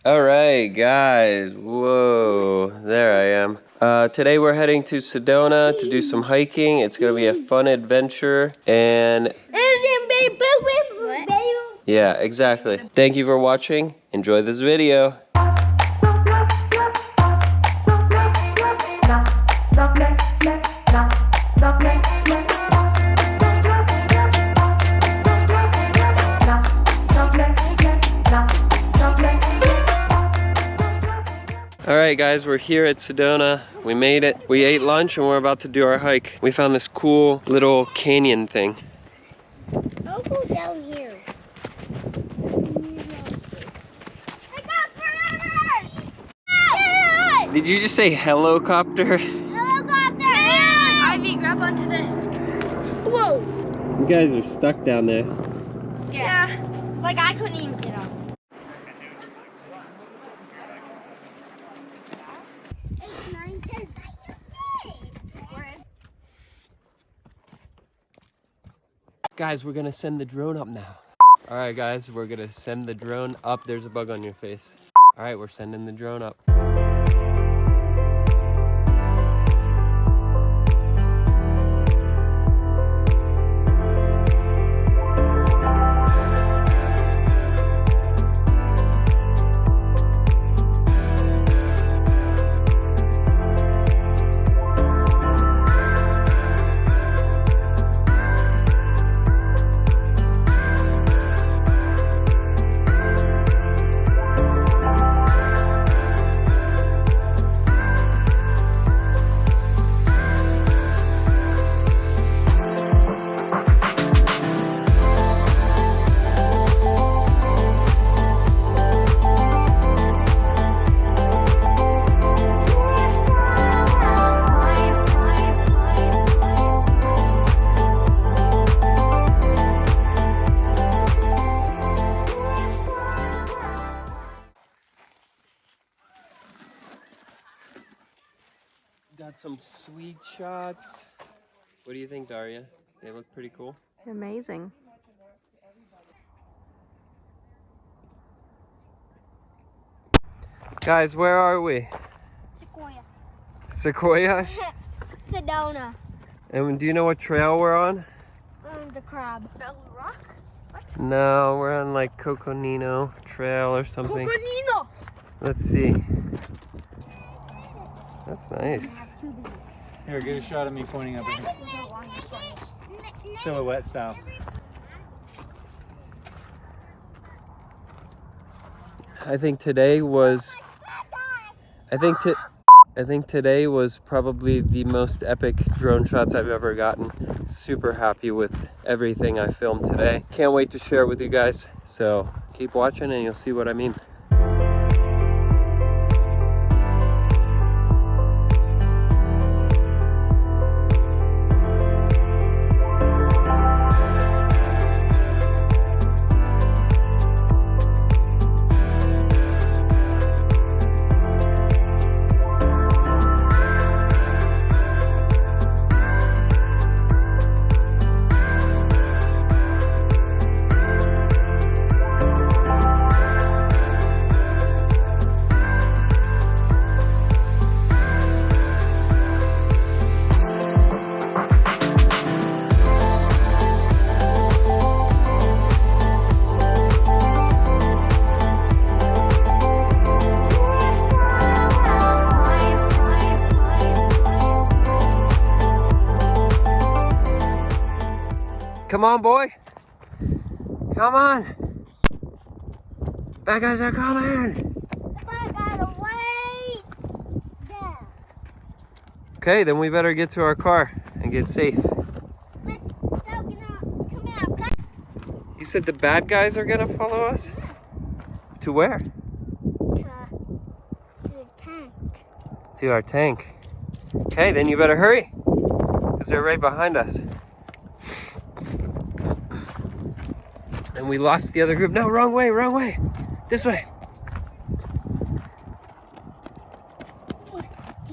All right, guys. Whoa, there I am. Today we're heading to Sedona to do some hiking. It's gonna be a fun adventure, and yeah, exactly. Thank you for watching. Enjoy this video. Alright guys, we're here at Sedona. We made it. We ate lunch and we're about to do our hike. We found this cool little canyon thing. I'll go down here. I got forever! Did you just say helicopter? Helicopter! Ivy, grab onto this. Whoa! You guys are stuck down there. Yeah. Like I couldn't even get on. Guys, we're gonna send the drone up now. All right, guys, we're gonna send the drone up. There's a bug on your face. All right, we're sending the drone up. Got some sweet shots. What do you think, Daria? They look pretty cool. Amazing. Guys, where are we? Sequoia. Sequoia? Sedona. And do you know what trail we're on? The crab. Bell Rock? What? No, we're on like Coconino Trail or something. Coconino! Let's see. That's nice. Here, get a shot of me pointing up at you. Silhouette style. I think today was today was probably the most epic drone shots I've ever gotten. Super happy with everything I filmed today. Can't wait to share it with you guys. So keep watching and you'll see what I mean. Come on, boy. Come on. Bad guys are coming. I gotta wait. Yeah. Okay, then we better get to our car and get safe. But, come out. You said the bad guys are gonna follow us? To where? To the tank. To our tank. Okay, then you better hurry, because they're right behind us. And we lost the other group. No, wrong way, wrong way. This way.